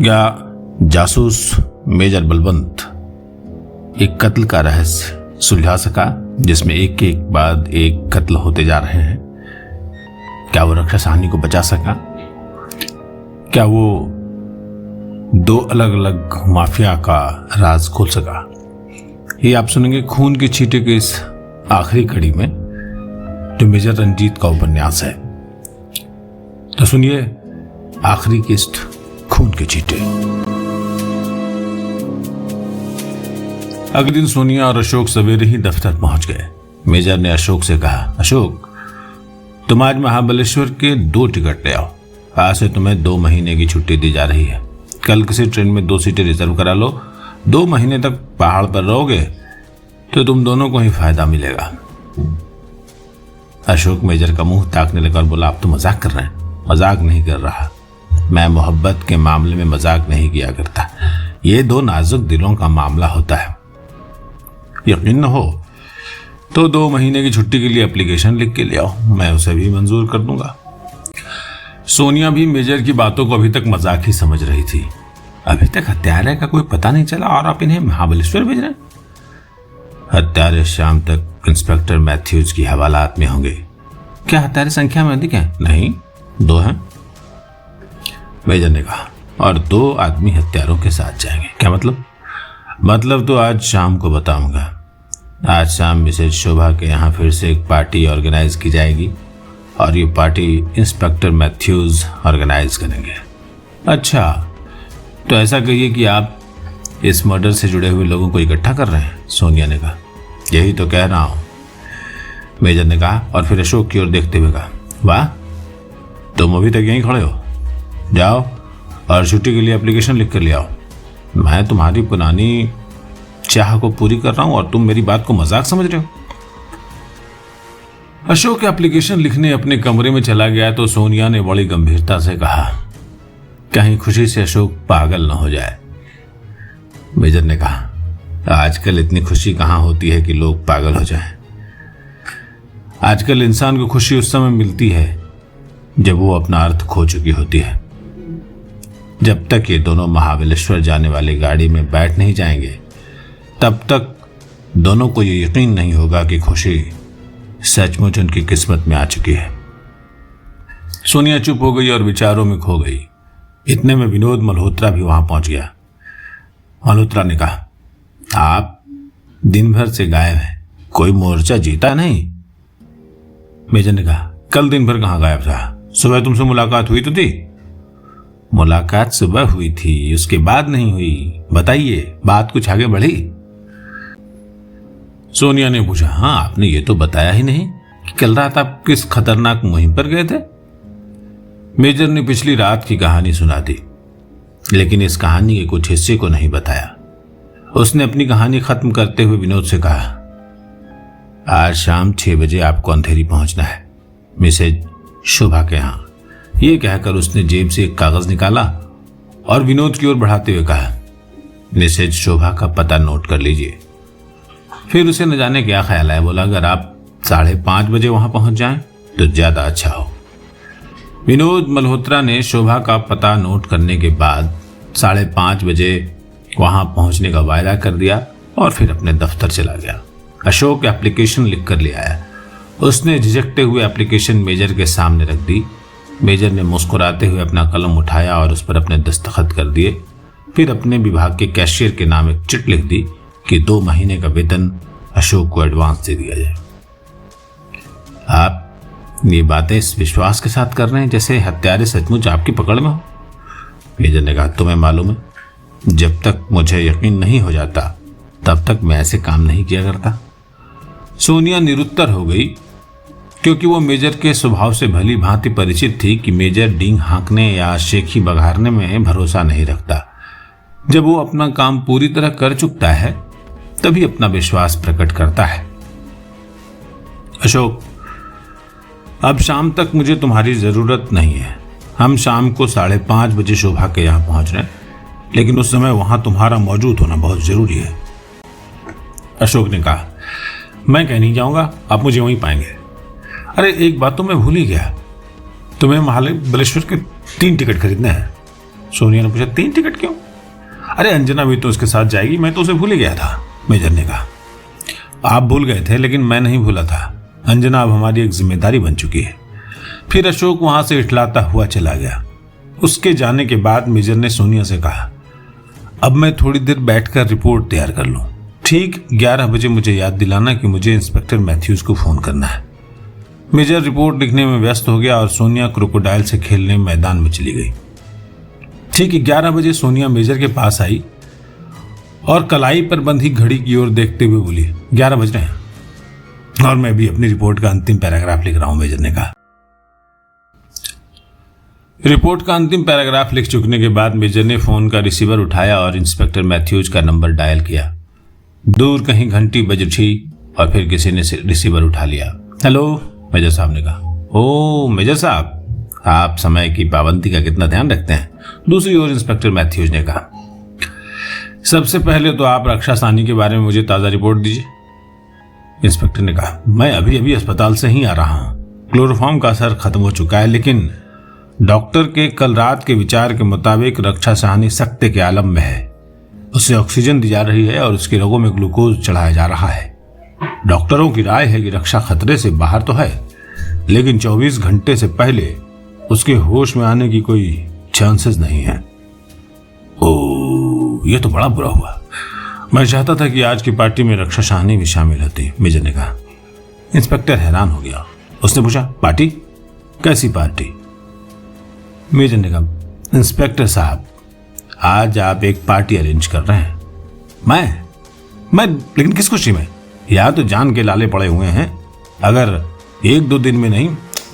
या जासूस मेजर बलवंत एक कत्ल का रहस्य सुलझा सका जिसमें एक के बाद एक कत्ल होते जा रहे हैं? क्या वो रक्षा साहनी को बचा सका? क्या वो दो अलग अलग माफिया का राज खोल सका? ये आप सुनेंगे खून के छींटे के इस आखिरी कड़ी में, जो मेजर रंजीत का उपन्यास है। तो सुनिए आखिरी किस्त, खून के छींटे। अगले दिन सोनिया और अशोक सवेरे ही दफ्तर पहुंच गए। मेजर ने अशोक से कहा, अशोक तुम आज महाबलेश्वर के 2 टिकट ले आओ। आज से तुम्हें 2 महीने की छुट्टी दी जा रही है। कल किसी ट्रेन में 2 सीटें रिजर्व करा लो। 2 महीने तक पहाड़ पर रहोगे तो तुम दोनों को ही फायदा मिलेगा। अशोक मेजर का मुंह ताकने लगा और बोला, आप तो मजाक कर रहे हैं। मजाक नहीं कर रहा, मैं मोहब्बत के मामले में मजाक नहीं किया करता। ये 2 नाजुक दिलों का मामला होता है। यकीन न हो तो 2 महीने की छुट्टी के लिए एप्लीकेशन लिख के ले आओ, मैं उसे भी मंजूर कर दूंगा। सोनिया भी मेजर की बातों को अभी तक मजाक ही समझ रही थी। अभी तक हत्यारे का कोई पता नहीं चला और आप इन्हें महाबलेश्वर भेज रहे हैं? हत्यारे शाम तक इंस्पेक्टर मैथ्यूज की हवालात में होंगे। क्या हत्यारे संख्या में अधिक हैं? नहीं, 2 हैं, मेजर ने कहा, और 2 आदमी हत्यारों के साथ जाएंगे। क्या मतलब? मतलब तो आज शाम को बताऊंगा। आज शाम मिसेज शोभा के यहाँ फिर से एक पार्टी ऑर्गेनाइज की जाएगी और ये पार्टी इंस्पेक्टर मैथ्यूज ऑर्गेनाइज करेंगे। अच्छा, तो ऐसा कहिए कि आप इस मर्डर से जुड़े हुए लोगों को इकट्ठा कर रहे हैं? सोनिया ने कहा, यही तो कह रहा हूं, मेजर ने कहा और फिर अशोक की ओर देखते हुए कहा, वाह तुम अभी तक यहीं खड़े हो, जाओ और छुट्टी के लिए एप्लीकेशन लिख कर ले आओ। मैं तुम्हारी पुरानी चाह को पूरी कर रहा हूं और तुम मेरी बात को मजाक समझ रहे हो। अशोक एप्लीकेशन लिखने अपने कमरे में चला गया तो सोनिया ने बड़ी गंभीरता से कहा, कहीं खुशी से अशोक पागल न हो जाए। मेजर ने कहा, आजकल इतनी खुशी कहां होती है कि लोग पागल हो जाएं। आजकल इंसान को खुशी उस समय मिलती है जब वो अपना अर्थ खो चुकी होती है। जब तक ये दोनों महाबलेश्वर जाने वाली गाड़ी में बैठ नहीं जाएंगे तब तक दोनों को ये यकीन नहीं होगा कि खुशी सचमुच उनकी किस्मत में आ चुकी है। सोनिया चुप हो गई और विचारों में खो गई। इतने में विनोद मल्होत्रा भी वहां पहुंच गया। मल्होत्रा ने कहा, आप दिन भर से गायब हैं, कोई मोर्चा जीता नहीं? मेजर ने कहा, कल दिन भर कहां गायब था? सुबह तुमसे मुलाकात हुई तो थी। मुलाकात सुबह हुई थी, उसके बाद नहीं हुई। बताइए, बात कुछ आगे बढ़ी? सोनिया ने पूछा, हाँ आपने ये तो बताया ही नहीं कि कल रात आप किस खतरनाक मुहिम पर गए थे। मेजर ने पिछली रात की कहानी सुना दी, लेकिन इस कहानी के कुछ हिस्से को नहीं बताया। उसने अपनी कहानी खत्म करते हुए विनोद से कहा, आज शाम 6 बजे आपको अंधेरी पहुंचना है, मिसेज शोभा के यहां। यह कहकर उसने जेब से एक कागज निकाला और विनोद की ओर बढ़ाते हुए कहा, मिसेज शोभा का पता नोट कर लीजिए। फिर उसे न जाने क्या ख्याल आया, बोला, अगर आप 5:30 बजे वहां पहुंच जाएं तो ज्यादा अच्छा हो। विनोद मल्होत्रा ने शोभा का पता नोट करने के बाद 5:30 बजे वहां पहुंचने का वायदा कर दिया और फिर अपने दफ्तर चला गया। अशोक एप्लीकेशन लिख कर ले आया। उसने झिझकते हुए एप्लीकेशन मेजर के सामने रख दी। मेजर ने मुस्कुराते हुए अपना कलम उठाया और उस पर अपने दस्तखत कर दिए। फिर अपने विभाग के कैशियर के नाम एक चिट लिख दी कि 2 महीने का वेतन अशोक को एडवांस दे दिया जाए। आप ये बातें इस विश्वास के साथ कर रहे हैं जैसे हत्यारे सचमुच आपकी पकड़ में हो? मेजर ने कहा, तुम्हें मालूम है, जब तक मुझे यकीन नहीं हो जाता तब तक मैं ऐसे काम नहीं किया करता। सोनिया निरुत्तर हो गई, क्योंकि वो मेजर के स्वभाव से भली भांति परिचित थी कि मेजर डींग हाँकने या शेखी बघारने में भरोसा नहीं रखता। जब वो अपना काम पूरी तरह कर चुकता है तभी अपना विश्वास प्रकट करता है। अशोक, अब शाम तक मुझे तुम्हारी जरूरत नहीं है। हम शाम को 5:30 बजे शोभा के यहां पहुंच रहे हैं, लेकिन उस समय वहां तुम्हारा मौजूद होना बहुत जरूरी है। अशोक ने कहा, मैं कहीं नहीं जाऊंगा, आप मुझे वहीं पाएंगे। अरे एक बात तो मैं भूल ही गया, तुम्हें महाबलेश्वर के 3 टिकट खरीदने हैं। सोनिया ने पूछा 3 टिकट क्यों? अरे अंजना भी तो उसके साथ जाएगी, मैं तो उसे भूल ही गया था। मेजर ने कहा, आप भूल गए थे लेकिन मैं नहीं भूला था। अंजना अब हमारी एक जिम्मेदारी बन चुकी है। फिर अशोक वहां से इठलाता हुआ चला गया। उसके जाने के बाद मेजर ने सोनिया से कहा, अब मैं थोड़ी देर बैठकर रिपोर्ट तैयार कर लूं। ठीक 11 बजे मुझे याद दिलाना कि मुझे इंस्पेक्टर मैथ्यूज को फोन करना है। मेजर रिपोर्ट लिखने में व्यस्त हो गया और सोनिया क्रोकोडाइल से खेलने मैदान में चली गई। ठीक 11 बजे सोनिया मेजर के पास आई और कलाई पर बंधी घड़ी की ओर देखते हुए बोली, 11 बज रहे हैं और मैं भी अपनी रिपोर्ट का अंतिम पैराग्राफ लिख रहा हूं। मेजर ने कहा। रिपोर्ट का अंतिम पैराग्राफ लिख चुकने के बाद मेजर ने फोन का रिसीवर उठाया और इंस्पेक्टर मैथ्यूज का नंबर डायल किया। दूर कहीं घंटी बज उठी और फिर किसी ने रिसीवर उठा लिया। हेलो, मेजर साहब ने कहा। ओ मेजर साहब, आप समय की पाबंदी का कितना ध्यान रखते हैं। दूसरी ओर इंस्पेक्टर मैथ्यूज ने कहा, सबसे पहले तो आप रक्षा साहनी के बारे में मुझे ताज़ा रिपोर्ट दीजिए। इंस्पेक्टर ने कहा, मैं अभी अभी अस्पताल से ही आ रहा हूँ। क्लोरोफॉर्म का असर खत्म हो चुका है, लेकिन डॉक्टर के कल रात के विचार के मुताबिक रक्षा साहनी सख्ते के आलम में है। उसे ऑक्सीजन दी जा रही है और उसके रगों में ग्लूकोज चढ़ाया जा रहा है। डॉक्टरों की राय है कि रक्षा खतरे से बाहर तो है, लेकिन 24 घंटे से पहले उसके होश में आने की कोई चांसेस नहीं है। ओह, यह तो बड़ा बुरा हुआ। मैं चाहता था कि आज की पार्टी में रक्षा साहनी भी शामिल होती, मेजर ने कहा। इंस्पेक्टर हैरान हो गया। उसने पूछा, पार्टी? कैसी पार्टी? मेजर ने कहा, इंस्पेक्टर साहब, आज आप एक पार्टी अरेंज कर रहे हैं। मैं लेकिन किस खुशी में? या तो जान के लाले पड़े हुए हैं। अगर 1-2 दिन में नहीं,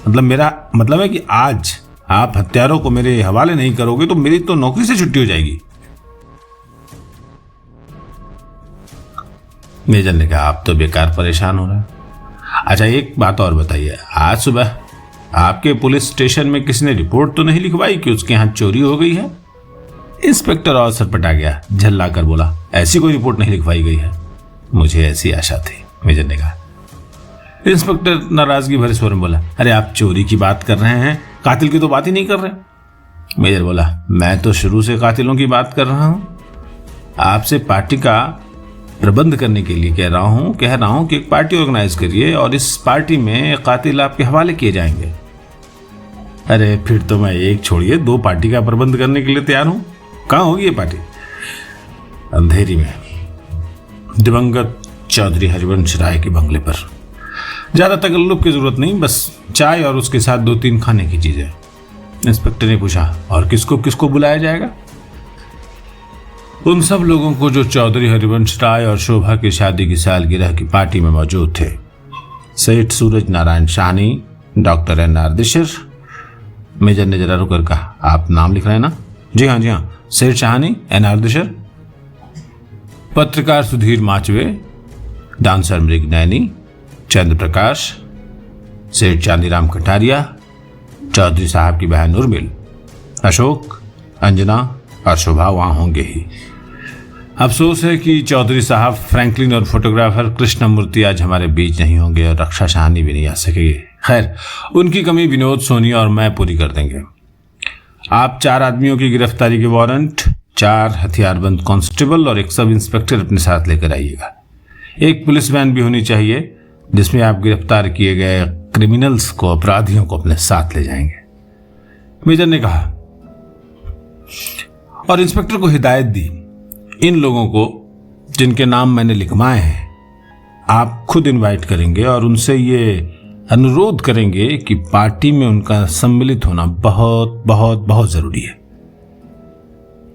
मेरा मतलब है कि आज आप हत्यारों को मेरे हवाले नहीं करोगे तो मेरी तो नौकरी से छुट्टी हो जाएगी। मेजर ने कहा, आप तो बेकार परेशान हो रहे हैं। अच्छा एक बात और बताइए, आज सुबह आपके पुलिस स्टेशन में किसी ने रिपोर्ट तो नहीं लिखवाई कि उसके यहाँ चोरी हो गई है? इंस्पेक्टर और सरपटा गया, झल्ला कर बोला, ऐसी कोई रिपोर्ट नहीं लिखवाई गई है। मुझे ऐसी आशा थी, मेजर ने कहा। इंस्पेक्टर नाराजगी भरे स्वर में बोला, अरे आप चोरी की बात कर रहे हैं, कातिल की तो बात ही नहीं कर रहे। मेजर बोला, मैं तो शुरू से कातिलों की बात कर रहा हूं। आपसे पार्टी का प्रबंध करने के लिए कह रहा हूं कि एक पार्टी ऑर्गेनाइज करिए और इस पार्टी में कातिल आपके हवाले किए जाएंगे। अरे फिर तो मैं एक छोड़िए 2 पार्टी का प्रबंध करने के लिए तैयार हूं। कहाँ होगी ये पार्टी? अंधेरी में, दिवंगत चौधरी हरिवंश राय के बंगले पर। ज्यादा तकल्लुफ की जरूरत नहीं, बस चाय और उसके साथ 2-3 खाने की चीजें। इंस्पेक्टर ने पूछा, और किसको किसको बुलाया जाएगा? उन सब लोगों को जो चौधरी हरिवंश राय और शोभा की शादी की सालगिरह की पार्टी में मौजूद थे। Seth Suraj Narayan Sahni, doctor N R. दिशर। मेजर ने जरा रुकर कहा, आप नाम लिख रहे हैं ना? जी हाँ, सेठ साहनी, एन.आर. दिशर। पत्रकार सुधीर माचवे, डांसर मृग नैनी, चंद्र प्रकाश, सेठ चांदीराम कटारिया, चौधरी साहब की बहन उर्मिल, अशोक, अंजना और शोभा वहां होंगे ही। अफसोस है कि चौधरी साहब, फ्रैंकलिन और फोटोग्राफर कृष्णमूर्ति आज हमारे बीच नहीं होंगे और रक्षा साहनी भी नहीं आ सकेगी। खैर, उनकी कमी विनोद, सोनिया और मैं पूरी कर देंगे। आप 4 आदमियों की गिरफ्तारी के वारंट, 4 हथियारबंद कांस्टेबल और एक सब इंस्पेक्टर अपने साथ लेकर आइएगा। एक पुलिस वैन भी होनी चाहिए जिसमें आप गिरफ्तार किए गए क्रिमिनल्स को, अपराधियों को अपने साथ ले जाएंगे, मेजर ने कहा। और इंस्पेक्टर को हिदायत दी, इन लोगों को जिनके नाम मैंने लिखवाए हैं आप खुद इनवाइट करेंगे और उनसे ये अनुरोध करेंगे कि पार्टी में उनका सम्मिलित होना बहुत बहुत बहुत जरूरी है।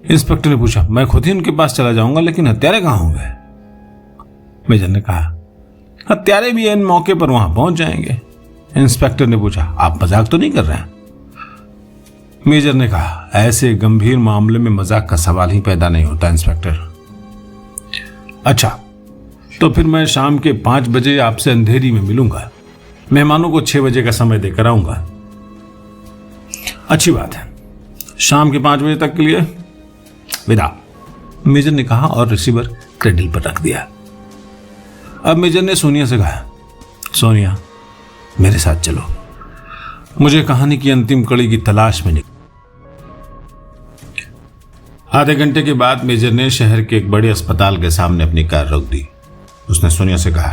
इंस्पेक्टर ने पूछा, मैं खुद ही उनके पास चला जाऊंगा, लेकिन हत्यारे कहाँ होंगे? मेजर ने कहा, हत्यारे भी इन मौके पर वहां पहुंच जाएंगे। इंस्पेक्टर ने पूछा, आप मजाक तो नहीं कर रहे हैं? मेजर ने कहा, ऐसे गंभीर मामले में मजाक का सवाल ही पैदा नहीं होता इंस्पेक्टर। अच्छा, तो फिर मैं शाम के 5 बजे आपसे अंधेरी में मिलूंगा। मेहमानों को 6 बजे का समय देकर आऊंगा। अच्छी बात है, शाम के 5 बजे तक के लिए विदा, मेजर ने कहा और रिसीवर क्रेडल पर रख दिया। अब मेजर ने सोनिया से कहा, सोनिया मेरे साथ चलो, मुझे कहानी की अंतिम कड़ी की तलाश में आधे घंटे के बाद मेजर ने शहर के एक बड़े अस्पताल के सामने अपनी कार रोक दी। उसने सोनिया से कहा,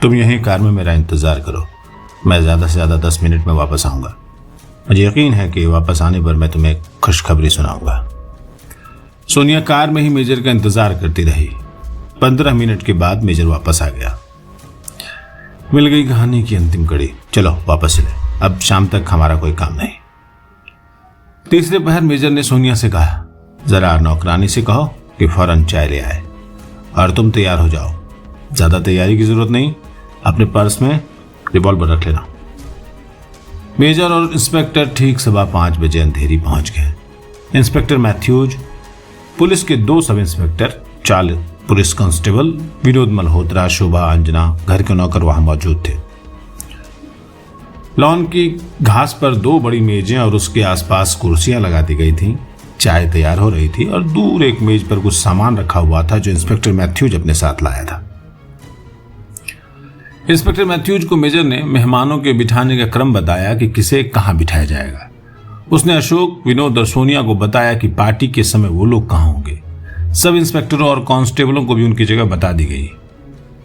तुम यहीं कार में मेरा इंतजार करो, मैं ज्यादा से ज्यादा 10 मिनट में वापस आऊंगा। मुझे यकीन है कि वापस आने पर मैं तुम्हें खुशखबरी सुनाऊंगा। सोनिया कार में ही मेजर का इंतजार करती रही। 15 मिनट के बाद मेजर वापस आ गया। मिल गई कहानी की अंतिम कड़ी। चलो वापस चले, अब शाम तक हमारा कोई काम नहीं। तीसरे पहर मेजर ने सोनिया से कहा, जरा नौकरानी से कहो कि फौरन चाय ले आए और तुम तैयार हो जाओ। ज्यादा तैयारी की जरूरत नहीं, अपने पर्स में रिवॉल्वर रख लेना। मेजर और इंस्पेक्टर ठीक 5:15 बजे अंधेरी पहुंच गए। इंस्पेक्टर मैथ्यूज, पुलिस के 2 sub inspector, 4 police constable, Vinod Malhotra, Shobha, Anjana, घर के नौकर वहां मौजूद थे। लॉन की घास पर 2 बड़ी मेजें और उसके आसपास कुर्सियां लगा दी गई थीं। चाय तैयार हो रही थी और दूर एक मेज पर कुछ सामान रखा हुआ था जो इंस्पेक्टर मैथ्यूज अपने साथ लाया था। इंस्पेक्टर मैथ्यूज को मेजर ने मेहमानों के बिठाने का क्रम बताया कि किसे कहां बिठाया जाएगा। उसने अशोक, विनोद और सोनिया को बताया कि पार्टी के समय वो लोग कहां होंगे। सब इंस्पेक्टरों और कांस्टेबलों को भी उनकी जगह बता दी गई।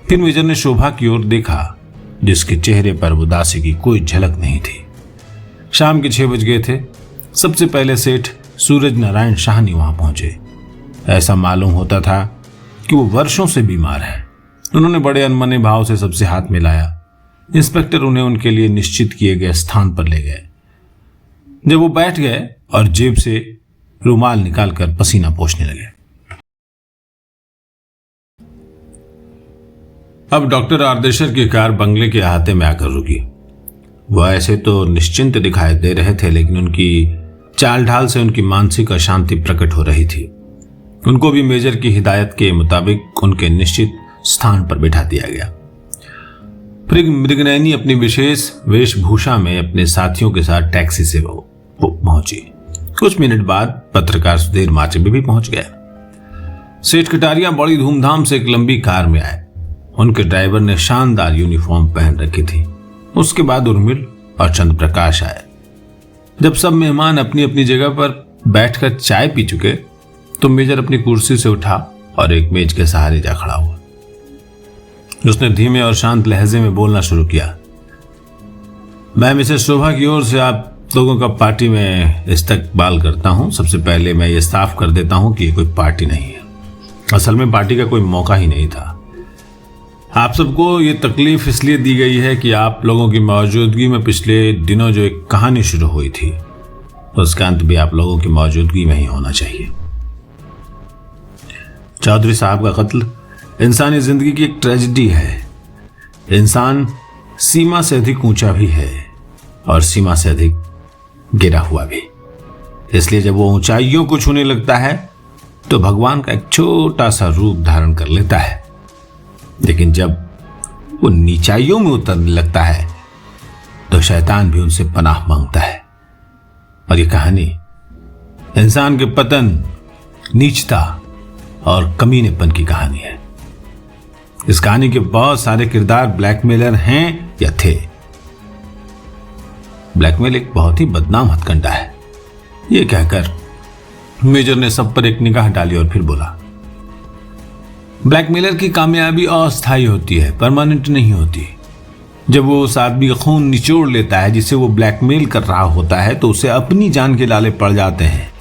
फिर मेजर ने शोभा की ओर देखा, जिसके चेहरे पर उदासी की कोई झलक नहीं थी। शाम के 6 बज गए थे। सबसे पहले सेठ सूरज नारायण शाहनी वहां पहुंचे। ऐसा मालूम होता था कि वो वर्षों से बीमार है। उन्होंने बड़े अनमने भाव से सबसे हाथ मिलाया। इंस्पेक्टर उन्हें उनके लिए निश्चित किए गए स्थान पर ले गए। जब वो बैठ गए और जेब से रुमाल निकालकर पसीना पोंछने लगे। अब डॉक्टर आर्देशर की कार बंगले के अहाते में आकर रुकी। वह ऐसे तो निश्चिंत दिखाई दे रहे थे, लेकिन उनकी चाल ढाल से उनकी मानसिक अशांति प्रकट हो रही थी। उनको भी मेजर की हिदायत के मुताबिक उनके निश्चित स्थान पर बिठा दिया गया। फिर मृगनयनी अपनी विशेष वेशभूषा में अपने साथियों के साथ टैक्सी से पहुंची। कुछ मिनट बाद पत्रकार सुधीर माचबे भी पहुंच गया। सेठ कटारिया बड़ी धूमधाम से एक लंबी कार में आए। उनके ड्राइवर ने शानदार यूनिफॉर्म पहन रखी थी। उसके बाद उर्मिल और चंद्र प्रकाश आए। जब सब मेहमान अपनी अपनी जगह पर बैठकर चाय पी चुके तो मेजर अपनी कुर्सी से उठा और एक मेज के सहारे जा खड़ा हुआ। उसने धीमे और शांत लहजे में बोलना शुरू किया, मैं मिसेस शोभा की ओर से आप लोगों का पार्टी में इस्तकबाल करता हूं। सबसे पहले मैं ये साफ कर देता हूं कि ये कोई पार्टी नहीं है। असल में पार्टी का कोई मौका ही नहीं था। आप सबको ये तकलीफ इसलिए दी गई है कि आप लोगों की मौजूदगी में पिछले दिनों जो एक कहानी शुरू हुई थी उसका अंत भी आप लोगों की मौजूदगी में ही होना चाहिए। चौधरी साहब का कत्ल इंसानी जिंदगी की एक ट्रेजेडी है। इंसान सीमा से अधिक ऊंचा भी है और सीमा से अधिक गिरा हुआ भी। इसलिए जब वो ऊंचाइयों को छूने लगता है तो भगवान का एक छोटा सा रूप धारण कर लेता है, लेकिन जब वो नीचाइयों में उतरने लगता है तो शैतान भी उनसे पनाह मांगता है। और ये कहानी इंसान के पतन, नीचता और कमीनेपन की कहानी है। इस कहानी के बहुत सारे किरदार ब्लैकमेलर हैं या थे। ब्लैकमेल एक बहुत ही बदनाम हथकंडा है। यह कहकर मेजर ने सब पर एक निगाह डाली और फिर बोला, ब्लैकमेलर की कामयाबी अस्थायी होती है, परमानेंट नहीं होती। जब वो उस आदमी का खून निचोड़ लेता है जिसे वो ब्लैकमेल कर रहा होता है तो उसे अपनी जान के लाले पड़ जाते हैं।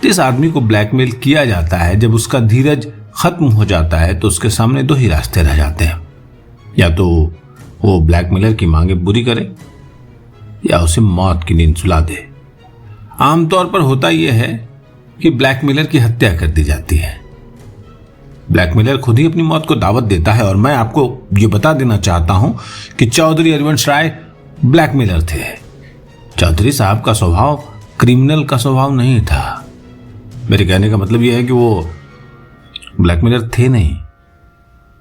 जिस आदमी को ब्लैकमेल किया जाता है, जब उसका धीरज खत्म हो जाता है तो उसके सामने 2 ही रास्ते रह जाते हैं। या तो वो ब्लैकमेलर की मांगे पूरी करे या उसे मौत की नींद सुला दे। आमतौर पर होता यह है कि ब्लैकमेलर की हत्या कर दी जाती है। ब्लैकमेलर खुद ही अपनी मौत को दावत देता है। और मैं आपको यह बता देना चाहता हूं कि चौधरी हरिवंश राय ब्लैकमेलर थे। चौधरी साहब का स्वभाव क्रिमिनल का स्वभाव नहीं था। मेरे कहने का मतलब यह है कि वो ब्लैकमेलर थे नहीं,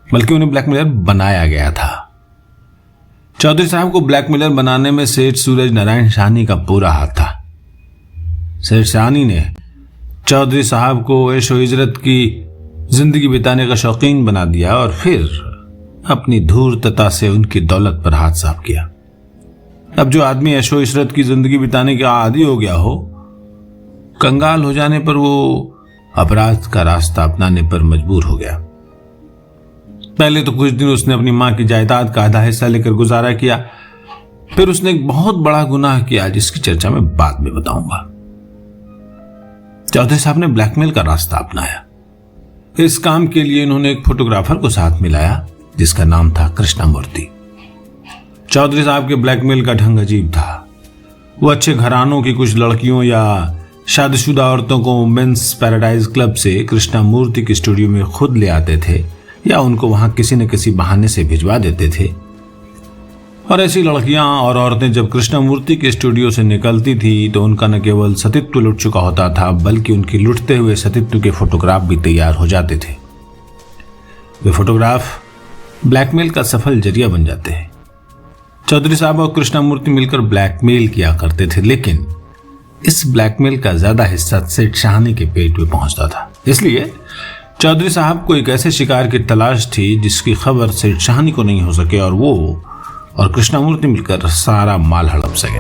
बल्कि उन्हें ब्लैकमेलर बनाया गया था। चौधरी साहब को ब्लैकमेलर बनाने में सेठ सूरज नारायण शाहनी का पूरा हाथ था। सेठ शाहनी ने चौधरी साहब को ऐशो इजरत की जिंदगी बिताने का शौकीन बना दिया और फिर अपनी धूर्तता से उनकी दौलत पर हाथ साफ किया। अब जो आदमी ऐशो इशरत की जिंदगी बिताने का आदी हो गया हो, कंगाल हो जाने पर वो अपराध का रास्ता अपनाने पर मजबूर हो गया। पहले तो कुछ दिन उसने अपनी मां की जायदाद का आधा हिस्सा लेकर गुजारा किया, फिर उसने एक बहुत बड़ा गुनाह किया जिसकी चर्चा मैं बाद में बताऊंगा। चौधरी साहब ने ब्लैकमेल का रास्ता अपनाया। इस काम के लिए इन्होंने एक फोटोग्राफर को साथ मिलाया जिसका नाम था कृष्णमूर्ति। चौधरी साहब के ब्लैकमेल का ढंग अजीब था। वो अच्छे घरानों की कुछ लड़कियों या शादीशुदा औरतों को मेंस पैराडाइज क्लब से कृष्णमूर्ति के स्टूडियो में खुद ले आते थे या उनको वहां किसी न किसी बहाने से भिजवा देते थे। और ऐसी लड़कियां और औरतें जब कृष्णमूर्ति के स्टूडियो से निकलती थी तो उनका न केवल सतीत्व लुट चुका होता था बल्कि उनकी लुटते हुए सतीत्व के फोटोग्राफ भी तैयार हो जाते थे। वे फोटोग्राफ ब्लैकमेल का सफल जरिया बन जाते हैं। चौधरी साहब और कृष्णमूर्ति मिलकर ब्लैकमेल किया करते थे, लेकिन इस ब्लैकमेल का ज्यादा हिस्सा सेठ शाहनी के पेट में पहुंचता था। इसलिए चौधरी साहब को एक ऐसे शिकार की तलाश थी जिसकी खबर सेठ शाहनी को नहीं हो सके और वो और कृष्णमूर्ति मिलकर सारा माल हड़प सके।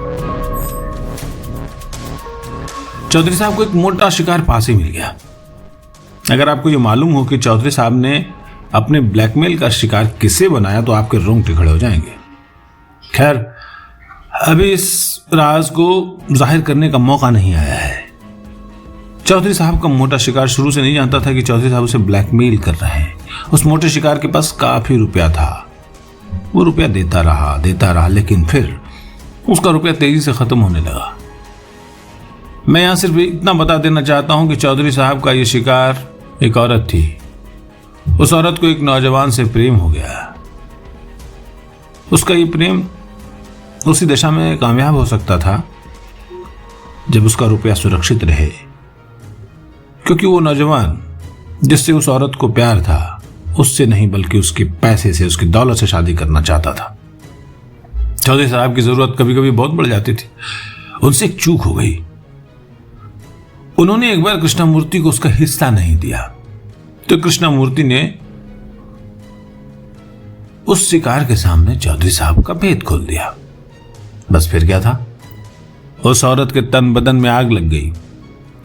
चौधरी साहब को एक मोटा शिकार पास ही मिल गया। अगर आपको ये मालूम हो कि चौधरी साहब ने अपने ब्लैकमेल का शिकार किसे बनाया तो आपके रोंगटे खड़े हो जाएंगे। खैर, अभी इस राज को जाहिर करने का मौका नहीं आया है। चौधरी साहब का मोटा शिकार शुरू से नहीं जानता था कि चौधरी साहब उसे ब्लैकमेल कर रहे हैं। उस मोटे शिकार के पास काफी रुपया था। वो रुपया देता रहा, लेकिन फिर उसका रुपया तेजी से खत्म होने लगा। मैं यहां सिर्फ इतना बता देना चाहता हूं कि चौधरी साहब का यह शिकार एक औरत थी। उस औरत को एक नौजवान से प्रेम हो गया। उसका ये प्रेम उसी दिशा में कामयाब हो सकता था जब उसका रुपया सुरक्षित रहे, क्योंकि वो नौजवान जिससे उस औरत को प्यार था उससे नहीं बल्कि उसके पैसे से, उसकी दौलत से शादी करना चाहता था। चौधरी साहब की जरूरत कभी कभी बहुत बढ़ जाती थी। उनसे एक चूक हो गई। उन्होंने एक बार कृष्णमूर्ति को उसका हिस्सा नहीं दिया तो कृष्णमूर्ति ने उस शिकार के सामने चौधरी साहब का भेद खोल दिया। बस फिर क्या था, उस औरत के तन बदन में आग लग गई।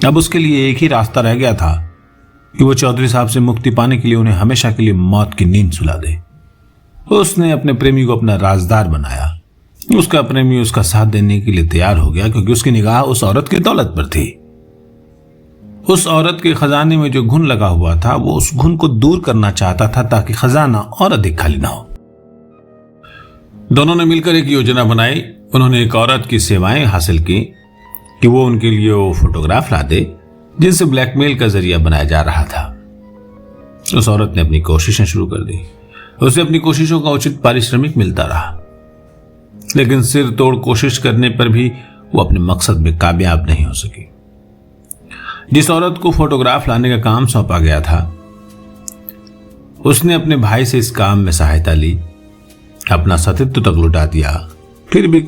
अब उसके लिए एक ही रास्ता रह गया था कि वो चौधरी साहब से मुक्ति पाने के लिए उन्हें हमेशा के लिए मौत की नींद सुला दे। उसने अपने प्रेमी को अपना राजदार बनाया। उसका प्रेमी उसका साथ देने के लिए तैयार हो गया क्योंकि उसकी निगाह उस औरत की दौलत पर थी। उस औरत के खजाने में जो घुन लगा हुआ था वो उस घुन को दूर करना चाहता था ताकि खजाना और अधिक खाली ना हो। दोनों ने मिलकर एक योजना बनाई। उन्होंने एक औरत की सेवाएं हासिल की कि वो उनके लिए वो फोटोग्राफ ला दे जिनसे ब्लैकमेल का जरिया बनाया जा रहा था। उस औरत ने अपनी कोशिशें शुरू कर दी। उसे अपनी कोशिशों का उचित पारिश्रमिक मिलता रहा, लेकिन सिर तोड़ कोशिश करने पर भी वो अपने मकसद में कामयाब नहीं हो सकी। जिस औरत को फोटोग्राफ लाने का काम सौंपा गया था उसने अपने भाई से इस काम में सहायता ली, अपना सतीत्व तक लुटा दिया, फिर भी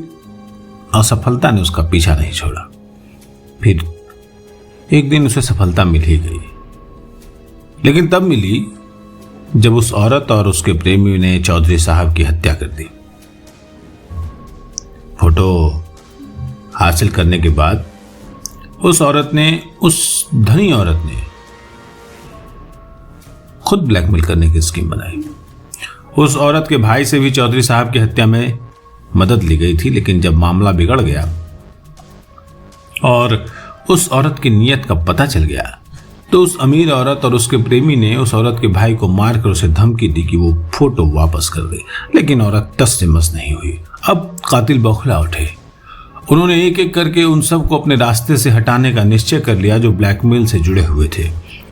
असफलता ने उसका पीछा नहीं छोड़ा। फिर एक दिन उसे सफलता मिल ही गई, लेकिन तब मिली जब उस औरत और उसके प्रेमी ने चौधरी साहब की हत्या कर दी। फोटो हासिल करने के बाद उस धनी औरत ने खुद ब्लैकमेल करने की स्कीम बनाई। उस औरत के भाई से भी चौधरी साहब की हत्या में मदद ली गई थी, लेकिन जब मामला बिगड़ गया और उस औरत की नीयत का पता चल गया तो उस अमीर औरत और उसके प्रेमी ने उस औरत के भाई को मारकर उसे धमकी दी कि वो फोटो वापस कर दे, लेकिन औरत टस से मस नहीं हुई। अब कातिल बौखला उठे। उन्होंने एक एक करके उन सबको अपने रास्ते से हटाने का निश्चय कर लिया जो ब्लैकमेल से जुड़े हुए थे।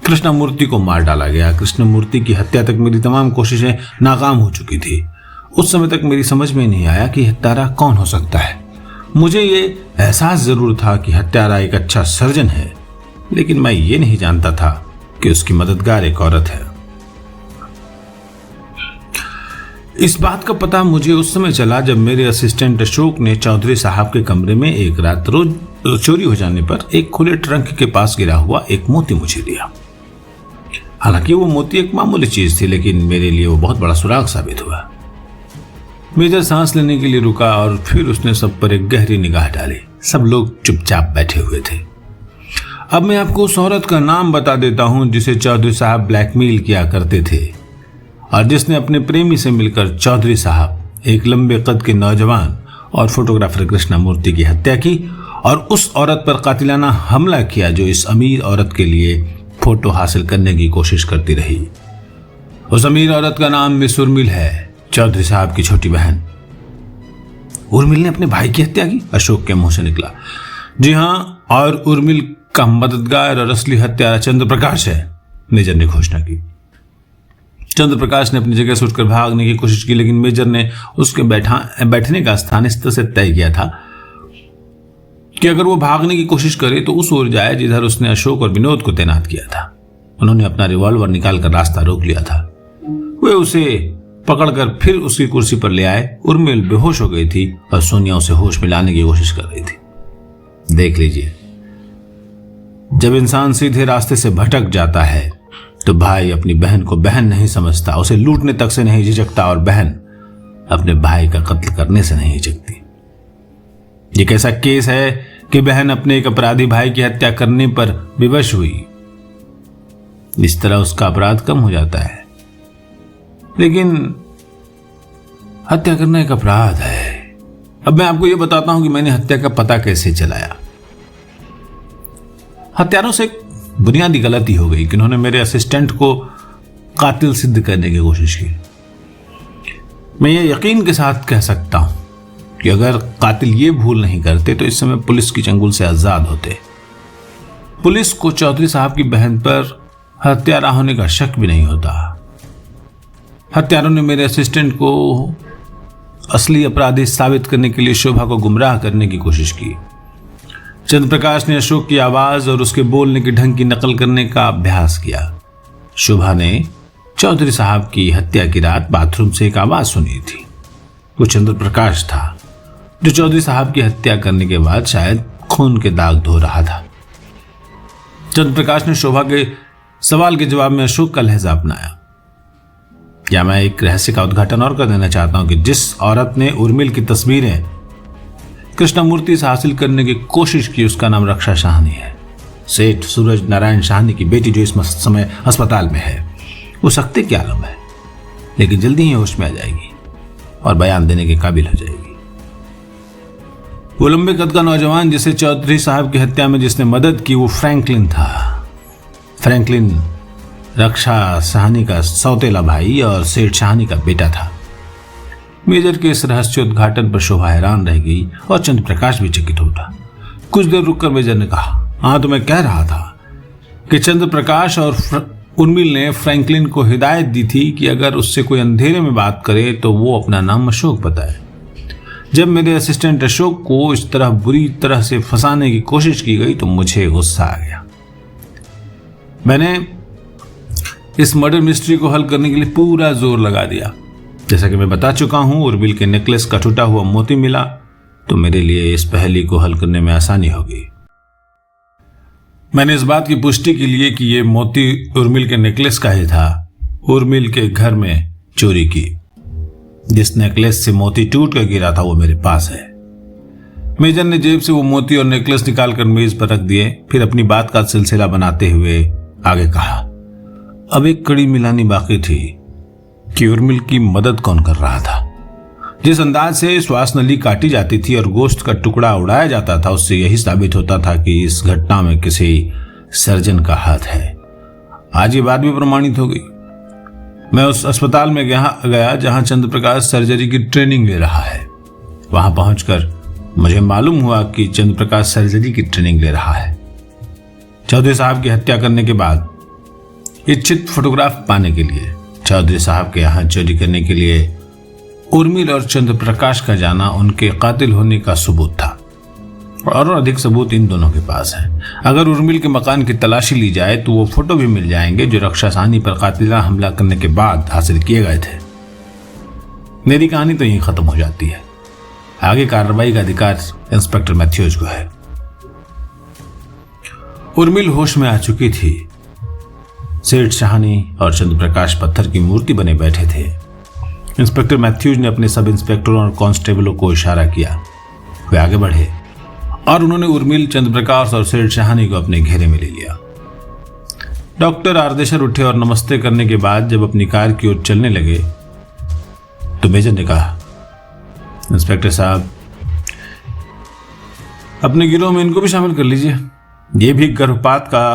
कृष्णमूर्ति को मार डाला गया। कृष्णमूर्ति की हत्या तक मेरी तमाम कोशिशें नाकाम हो चुकी थी। उस समय तक मेरी समझ में नहीं आया कि हत्यारा कौन हो सकता है। मुझे ये एहसास जरूर था कि हत्यारा एक अच्छा सर्जन है, लेकिन मैं ये नहीं जानता था कि उसकी मददगार एक औरत है। इस बात का पता मुझे उस समय चला जब मेरे असिस्टेंट अशोक ने चौधरी साहब के कमरे में एक रात रोज चोरी हो जाने पर एक खुले ट्रंक के पास गिरा हुआ एक मोती मुझे दिया। हालांकि वो मोती एक मामूली चीज थी, लेकिन मेरे लिए वो बहुत बड़ा सुराग साबित हुआ। मेजर सांस लेने के लिए रुका और फिर उसने सब पर एक गहरी निगाह डाली। सब लोग चुपचाप बैठे हुए थे। अब मैं आपको उस औरत का नाम बता देता हूं जिसे चौधरी साहब ब्लैकमेल किया करते थे और जिसने अपने प्रेमी से मिलकर चौधरी साहब, एक लंबे कद के नौजवान और फोटोग्राफर कृष्णमूर्ति की हत्या की और उस औरत पर कातिलाना हमला किया जो इस अमीर औरत के लिए फोटो हासिल करने की कोशिश करती रही। उस अमीर औरत का नाम मिस उर्मिल है, चौधरी साहब की छोटी बहन। उर्मिल ने अपने भाई की हत्या की? अशोक के मुंह से निकला। जी हां, और उर्मिल का मददगार और असली हत्यारा चंद्र प्रकाश है, मेजर ने घोषणा की। चंद्र प्रकाश ने अपनी जगह से उठकर भागने की कोशिश की, लेकिन मेजर ने उसके बैठने का स्थान इस तरह से तय किया था कि अगर वो भागने की कोशिश करे तो उस ओर जाए जिधर उसने अशोक और विनोद को तैनात किया था। उन्होंने अपना रिवॉल्वर निकालकर रास्ता रोक लिया था। वे उसे पकड़कर फिर उसकी कुर्सी पर ले आए। उर्मिल बेहोश हो गई थी और सोनिया उसे होश में लाने की कोशिश कर रही थी। देख लीजिए, जब इंसान सीधे रास्ते से भटक जाता है तो भाई अपनी बहन को बहन नहीं समझता, उसे लूटने तक से नहीं झिझकता और बहन अपने भाई का कत्ल करने से नहीं झिझकती। ये कैसा केस है कि बहन अपने एक अपराधी भाई की हत्या करने पर विवश हुई। इस तरह उसका अपराध कम हो जाता है, लेकिन हत्या करना एक अपराध है। अब मैं आपको यह बताता हूं कि मैंने हत्या का पता कैसे चलाया। हत्यारों से एक बुनियादी गलती हो गई कि उन्होंने मेरे असिस्टेंट को कातिल सिद्ध करने की कोशिश की। मैं ये यकीन के साथ कह सकता हूं कि अगर कातिल ये भूल नहीं करते तो इस समय पुलिस की चंगुल से आजाद होते। पुलिस को चौधरी साहब की बहन पर हत्यारा होने का शक भी नहीं होता। हत्यारों ने मेरे असिस्टेंट को असली अपराधी साबित करने के लिए शोभा को गुमराह करने की कोशिश की। चंद्र प्रकाश ने अशोक की आवाज और उसके बोलने के ढंग की नकल करने का अभ्यास किया। शोभा ने चौधरी साहब की हत्या की रात बाथरूम से एक आवाज सुनी थी। वो चंद्र प्रकाश था जो चौधरी साहब की हत्या करने के बाद शायद खून के दाग धो रहा था। चंद्र प्रकाश ने शोभा के सवाल के जवाब में अशोक का लहजा अपनाया। या मैं एक रहस्य का उद्घाटन और कर देना चाहता हूं कि जिस औरत ने उर्मिल की तस्वीरें कृष्णमूर्ति से हासिल करने की कोशिश की उसका नाम रक्षा शाहनी है। सेठ सूरज नारायण शाहनी की बेटी जो इस समय अस्पताल में है। वो सख्ते की आलम है, लेकिन जल्दी ही होश में आ जाएगी और बयान देने के काबिल हो जाएगी। वो लंबे कद का नौजवान जिसे चौधरी साहब की हत्या में जिसने मदद की वो फ्रैंकलिन था। फ्रैंकलिन रक्षा शाहनी का सौतेला भाई और सेठ शाहनी का बेटा था। मेजर के इस रहस्योद्घाटन पर शोभा हैरान रह गई और चंद्र प्रकाश भी चकित उठा। कुछ देर रुककर मेजर ने कहा, हाँ तो मैं कह रहा था कि चंद्र प्रकाश और उर्मिल ने फ्रैंकलिन को हिदायत दी थी कि अगर उससे कोई अंधेरे में बात करे तो वो अपना नाम अशोक बताए। जब मेरे असिस्टेंट अशोक को इस तरह बुरी तरह से फंसाने की कोशिश की गई तो मुझे गुस्सा आ गया। मैंने इस मर्डर मिस्ट्री को हल करने के लिए पूरा जोर लगा दिया। जैसा कि मैं बता चुका हूं, उर्मिल के नेकलेस का टूटा हुआ मोती मिला तो मेरे लिए इस पहेली को हल करने में आसानी होगी। मैंने इस बात की पुष्टि के लिए कि यह मोती उर्मिल के नेकलेस का ही था, उर्मिल के घर में चोरी की। जिस नेकलेस से मोती टूट कर गिरा था वो मेरे पास है। मेजर ने जेब से वो मोती और नेकलेस निकालकर मेज पर रख दिए, फिर अपनी बात का सिलसिला बनाते हुए आगे कहा, अब एक कड़ी मिलानी बाकी थी कि उर्मिल की मदद कौन कर रहा था। जिस अंदाज से श्वास नली काटी जाती थी और गोश्त का टुकड़ा उड़ाया जाता था उससे यही साबित होता था कि इस घटना में किसी सर्जन का हाथ है। आज ये बात भी प्रमाणित हो गई। मैं उस अस्पताल में गया जहां चंद्र प्रकाश सर्जरी की ट्रेनिंग ले रहा है। वहां पहुंचकर मुझे मालूम हुआ कि चंद्र प्रकाश सर्जरी की ट्रेनिंग ले रहा है। चौधरी साहब की हत्या करने के बाद इच्छित फोटोग्राफ पाने के लिए चौधरी साहब के यहाँ चोरी करने के लिए उर्मिल और चंद्र प्रकाश का जाना उनके कातिल होने का सबूत था और अधिक सबूत इन दोनों के पास है। अगर उर्मिल के मकान की तलाशी ली जाए तो वो फोटो भी मिल जाएंगे जो रक्षा शाहनी पर कातिलाना हमला करने के बाद हासिल किए गए थे। मेरी कहानी तो यहीं खत्म हो जाती है। आगे कार्रवाई का अधिकार इंस्पेक्टर मैथ्यूज को है। उर्मिल होश में आ चुकी थी। सेठ शाहनी और चंद्र प्रकाश पत्थर की मूर्ति बने बैठे थे। इंस्पेक्टर मैथ्यूज ने अपने सब इंस्पेक्टरों और कांस्टेबलों को इशारा किया। वे आगे बढ़े और उन्होंने उर्मिल, चंद्रप्रकाश और सेठ शाहानी को अपने घेरे में ले लिया। डॉक्टर आरदेशर उठे और नमस्ते करने के बाद जब अपनी कार की ओर चलने लगे तो मेजर ने कहा, इंस्पेक्टर साहब, अपने गिरोह में इनको भी शामिल कर लीजिए। ये भी गर्भपात का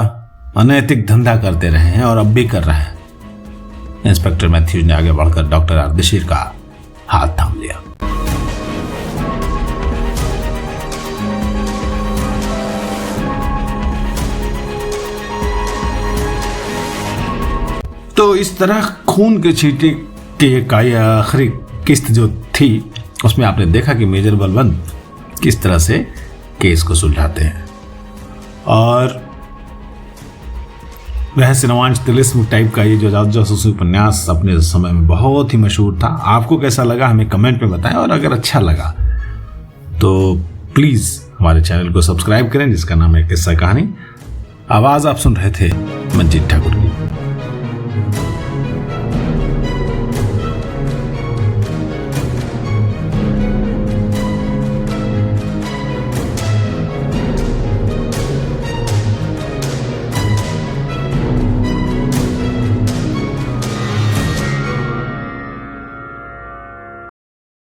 अनैतिक धंधा करते रहे हैं और अब भी कर रहे हैं। इंस्पेक्टर मैथ्यूज ने आगे बढ़कर डॉक्टर आरदेशर का हाथ थाम लिया। तो इस तरह खून के छींटे के का ये आखिरी किस्त जो थी उसमें आपने देखा कि मेजर बलवंत किस तरह से केस को सुलझाते हैं। और रहस्य रोमांच तिलिस्म टाइप का ये जो जासूसी उपन्यास अपने समय में बहुत ही मशहूर था। आपको कैसा लगा हमें कमेंट में बताएं, और अगर अच्छा लगा तो प्लीज़ हमारे चैनल को सब्सक्राइब करें जिसका नाम है किस्सा कहानी। आवाज़ आप सुन रहे थे मंजीत ठाकुर की।